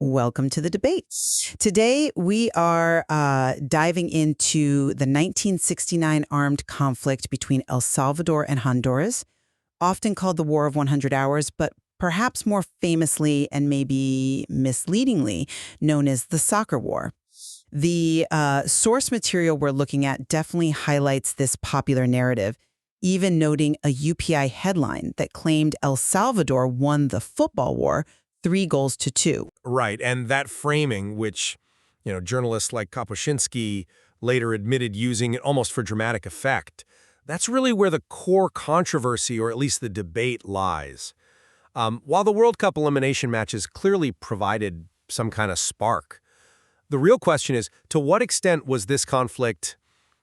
Welcome to the debate. Today, we are diving into the 1969 armed conflict between El Salvador and Honduras, often called the War of 100 Hours, but perhaps more famously and maybe misleadingly known as the Soccer War. The source material we're looking at definitely highlights this popular narrative, even noting a UPI headline that claimed El Salvador won the football war 3-2. Right, and that framing, which, journalists like Kapuscinski later admitted using it almost for dramatic effect, that's really where the core controversy, or at least the debate, lies. While the World Cup elimination matches clearly provided some kind of spark, the real question is, to what extent was this conflict,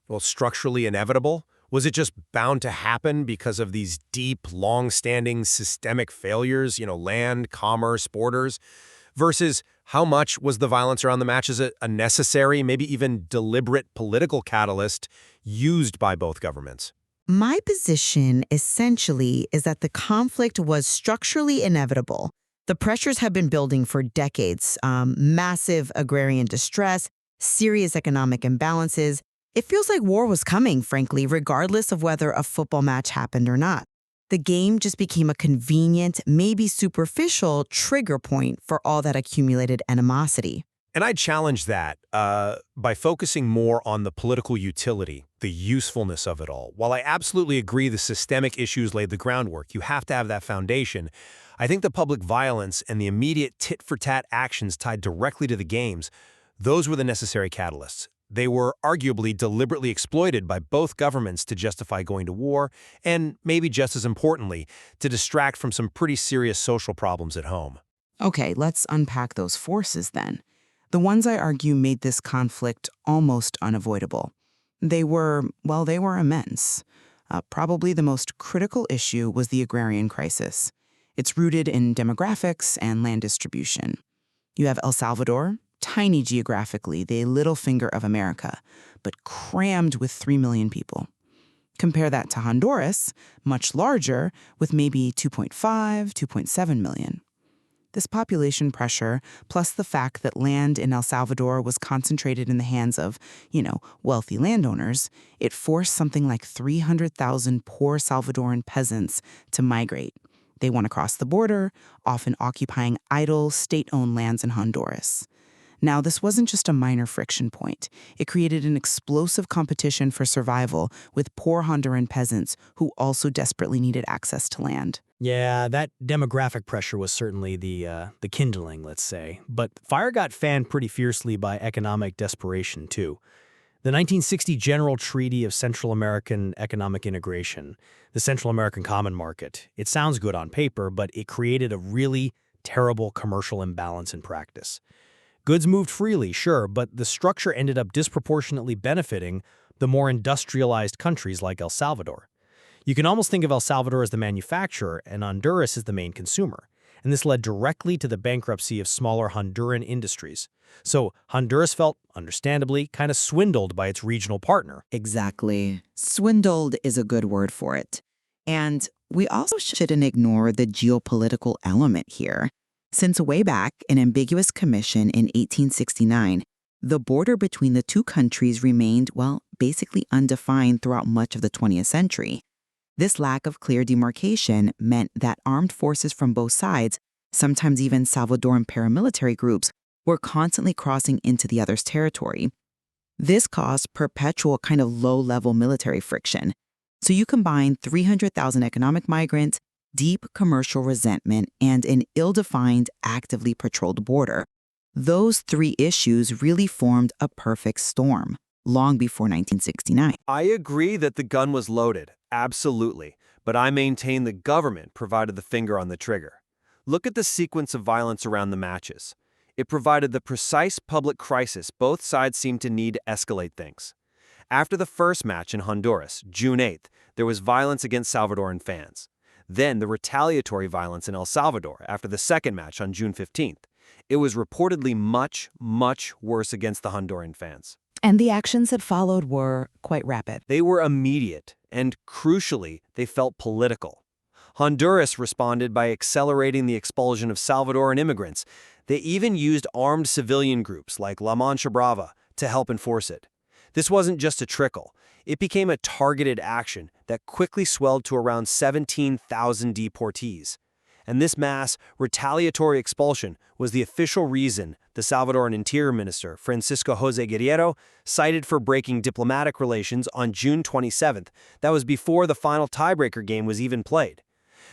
well, structurally inevitable? Was it just bound to happen because of these deep, long-standing systemic failures, land, commerce, borders, versus how much was the violence around the matches a necessary, maybe even deliberate political catalyst used by both governments? My position, essentially, is that the conflict was structurally inevitable. The pressures have been building for decades. Massive agrarian distress, serious economic imbalances. It feels like war was coming, frankly, regardless of whether a football match happened or not. The game just became a convenient, maybe superficial trigger point for all that accumulated animosity. And I challenge that by focusing more on the political utility, the usefulness of it all. While I absolutely agree the systemic issues laid the groundwork, you have to have that foundation, I think the public violence and the immediate tit-for-tat actions tied directly to the games, those were the necessary catalysts. They were arguably deliberately exploited by both governments to justify going to war, and maybe just as importantly, to distract from some pretty serious social problems at home. Okay, let's unpack those forces then. The ones I argue made this conflict almost unavoidable. They were immense. Probably the most critical issue was the agrarian crisis. It's rooted in demographics and land distribution. You have El Salvador, tiny geographically, the little finger of America, but crammed with 3 million people. Compare that to Honduras, much larger, with maybe 2.5, 2.7 million. This population pressure, plus the fact that land in El Salvador was concentrated in the hands of, wealthy landowners, it forced something like 300,000 poor Salvadoran peasants to migrate. They went across the border, often occupying idle, state-owned lands in Honduras. Now, this wasn't just a minor friction point. It created an explosive competition for survival with poor Honduran peasants who also desperately needed access to land. Yeah, that demographic pressure was certainly the kindling, let's say. But fire got fanned pretty fiercely by economic desperation, too. The 1960 General Treaty of Central American Economic Integration, the Central American Common Market, it sounds good on paper, but it created a really terrible commercial imbalance in practice. Goods moved freely, sure, but the structure ended up disproportionately benefiting the more industrialized countries like El Salvador. You can almost think of El Salvador as the manufacturer and Honduras as the main consumer, and this led directly to the bankruptcy of smaller Honduran industries. So Honduras felt, understandably, kind of swindled by its regional partner. Exactly. Swindled is a good word for it. And we also shouldn't ignore the geopolitical element here. Since way back, an ambiguous commission in 1869, the border between the two countries remained, basically undefined throughout much of the 20th century. This lack of clear demarcation meant that armed forces from both sides, sometimes even Salvadoran paramilitary groups, were constantly crossing into the other's territory. This caused perpetual kind of low-level military friction. So you combine 300,000 economic migrants, deep commercial resentment, and an ill-defined, actively patrolled border. Those three issues really formed a perfect storm, long before 1969. I agree that the gun was loaded, absolutely, but I maintain the government provided the finger on the trigger. Look at the sequence of violence around the matches. It provided the precise public crisis both sides seemed to need to escalate things. After the first match in Honduras, June 8th, there was violence against Salvadoran fans. Then the retaliatory violence in El Salvador after the second match on June 15th. It was reportedly much, much worse against the Honduran fans. And the actions that followed were quite rapid. They were immediate, and crucially, they felt political. Honduras responded by accelerating the expulsion of Salvadoran immigrants. They even used armed civilian groups like La Mancha Brava to help enforce it. This wasn't just a trickle. It became a targeted action that quickly swelled to around 17,000 deportees. And this mass retaliatory expulsion was the official reason the Salvadoran Interior Minister, Francisco José Guerriero, cited for breaking diplomatic relations on June 27th. That was before the final tiebreaker game was even played.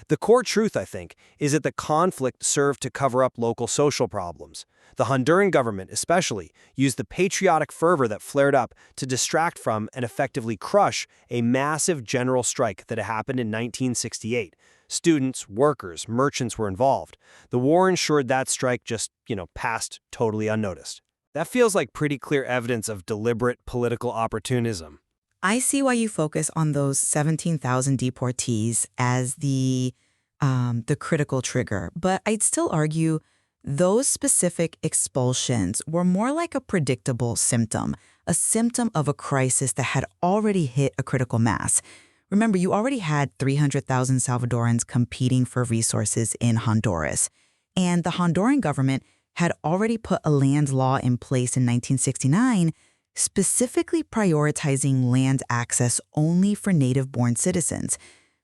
The core truth, I think, is that the conflict served to cover up local social problems. The Honduran government, especially, used the patriotic fervor that flared up to distract from and effectively crush a massive general strike that had happened in 1968. Students, workers, merchants were involved. The war ensured that strike just, passed totally unnoticed. That feels like pretty clear evidence of deliberate political opportunism. I see why you focus on those 17,000 deportees as the critical trigger, but I'd still argue those specific expulsions were more like a predictable symptom, a symptom of a crisis that had already hit a critical mass. Remember, you already had 300,000 Salvadorans competing for resources in Honduras, and the Honduran government had already put a land law in place in 1969 specifically prioritizing land access only for native-born citizens.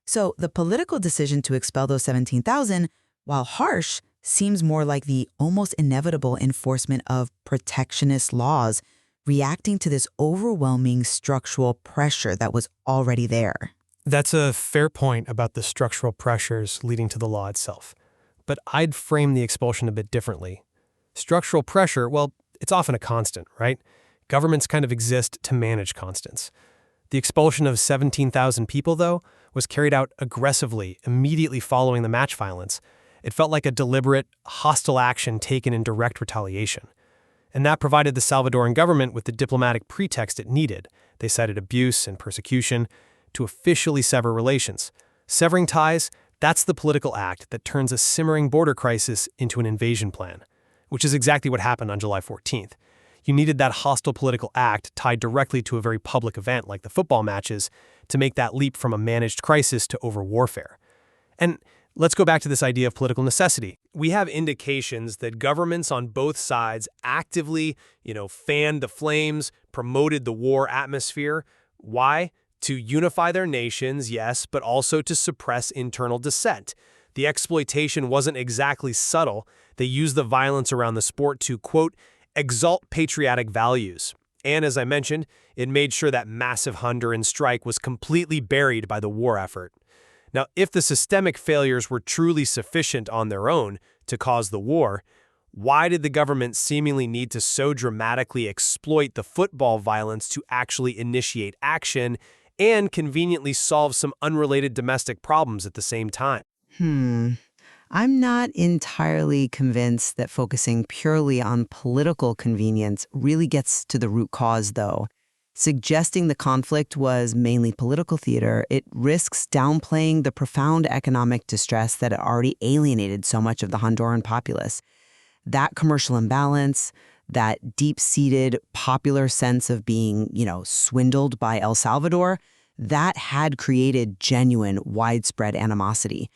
So the political decision to expel those 17,000, while harsh, seems more like the almost inevitable enforcement of protectionist laws reacting to this overwhelming structural pressure that was already there. That's a fair point about the structural pressures leading to the law itself. But I'd frame the expulsion a bit differently. Structural pressure, well, it's often a constant, right? Governments kind of exist to manage constants. The expulsion of 17,000 people, though, was carried out aggressively immediately following the match violence. It felt like a deliberate, hostile action taken in direct retaliation. And that provided the Salvadoran government with the diplomatic pretext it needed. They cited abuse and persecution to officially sever relations. Severing ties, that's the political act that turns a simmering border crisis into an invasion plan, which is exactly what happened on July 14th. You needed that hostile political act tied directly to a very public event like the football matches to make that leap from a managed crisis to over warfare. And let's go back to this idea of political necessity. We have indications that governments on both sides actively, fanned the flames, promoted the war atmosphere. Why? To unify their nations, yes, but also to suppress internal dissent. The exploitation wasn't exactly subtle. They used the violence around the sport to, quote, exalt patriotic values. And as I mentioned, it made sure that massive Honduran strike was completely buried by the war effort. Now, if the systemic failures were truly sufficient on their own to cause the war, why did the government seemingly need to so dramatically exploit the football violence to actually initiate action and conveniently solve some unrelated domestic problems at the same time? I'm not entirely convinced that focusing purely on political convenience really gets to the root cause, though. Suggesting the conflict was mainly political theater, it risks downplaying the profound economic distress that had already alienated so much of the Honduran populace. That commercial imbalance, that deep-seated popular sense of being, swindled by El Salvador, that had created genuine, widespread animosity.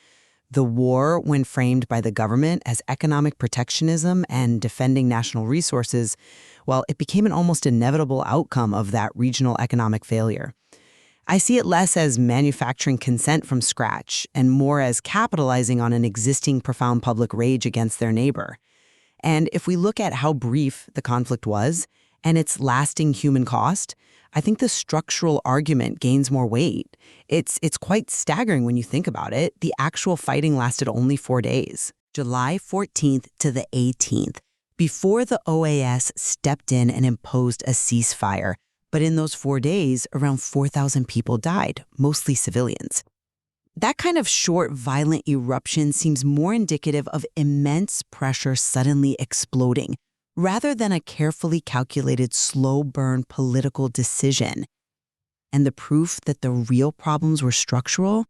The war, when framed by the government as economic protectionism and defending national resources, well, it became an almost inevitable outcome of that regional economic failure. I see it less as manufacturing consent from scratch and more as capitalizing on an existing profound public rage against their neighbor. And if we look at how brief the conflict was and its lasting human cost, I think the structural argument gains more weight. It's quite staggering when you think about it. The actual fighting lasted only 4 days, July 14th to the 18th, before the OAS stepped in and imposed a ceasefire. But in those 4 days, around 4,000 people died, mostly civilians. That kind of short, violent eruption seems more indicative of immense pressure suddenly exploding, rather than a carefully calculated, slow-burn political decision. And the proof that the real problems were structural,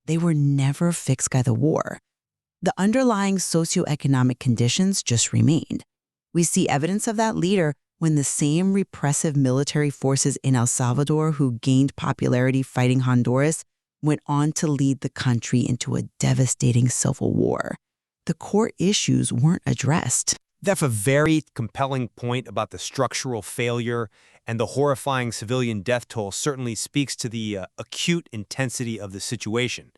they were never fixed by the war. The underlying socioeconomic conditions just remained. We see evidence of that later when the same repressive military forces in El Salvador who gained popularity fighting Honduras went on to lead the country into a devastating civil war. The core issues weren't addressed. That's a very compelling point about the structural failure, and the horrifying civilian death toll certainly speaks to the acute intensity of the situation.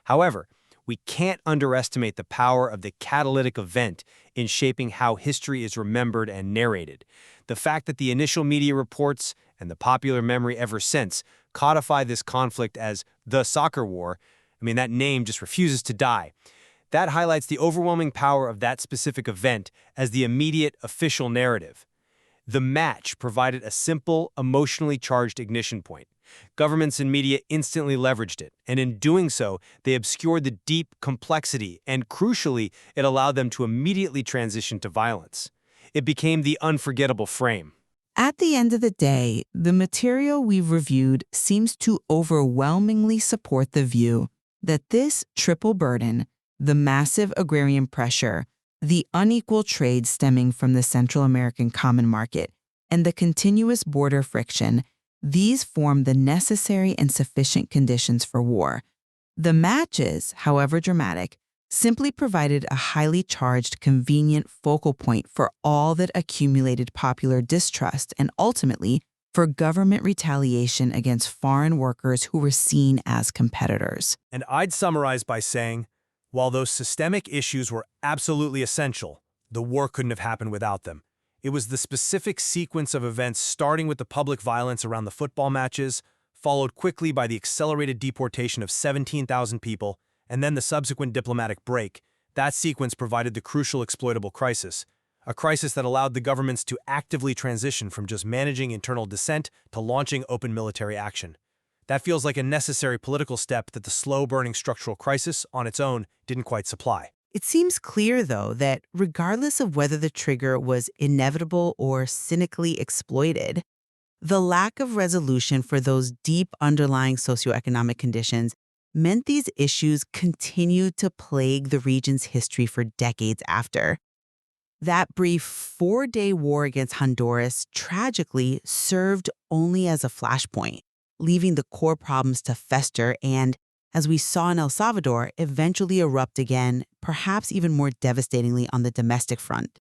However, we can't underestimate the power of the catalytic event in shaping how history is remembered and narrated. The fact that the initial media reports and the popular memory ever since codify this conflict as the soccer war, that name just refuses to die. That highlights the overwhelming power of that specific event as the immediate official narrative. The match provided a simple, emotionally charged ignition point. Governments and media instantly leveraged it, and in doing so, they obscured the deep complexity, and crucially, it allowed them to immediately transition to violence. It became the unforgettable frame. At the end of the day, the material we've reviewed seems to overwhelmingly support the view that this triple burden, the massive agrarian pressure, the unequal trade stemming from the Central American Common Market, and the continuous border friction, these form the necessary and sufficient conditions for war. The matches, however dramatic, simply provided a highly charged, convenient focal point for all that accumulated popular distrust and ultimately for government retaliation against foreign workers who were seen as competitors. And I'd summarize by saying, while those systemic issues were absolutely essential, the war couldn't have happened without them. It was the specific sequence of events starting with the public violence around the football matches, followed quickly by the accelerated deportation of 17,000 people, and then the subsequent diplomatic break. That sequence provided the crucial exploitable crisis, a crisis that allowed the governments to actively transition from just managing internal dissent to launching open military action. That feels like a necessary political step that the slow-burning structural crisis on its own didn't quite supply. It seems clear, though, that regardless of whether the trigger was inevitable or cynically exploited, the lack of resolution for those deep underlying socioeconomic conditions meant these issues continued to plague the region's history for decades after. That brief 4-day war against Honduras tragically served only as a flashpoint, leaving the core problems to fester and, as we saw in El Salvador, eventually erupt again, perhaps even more devastatingly on the domestic front.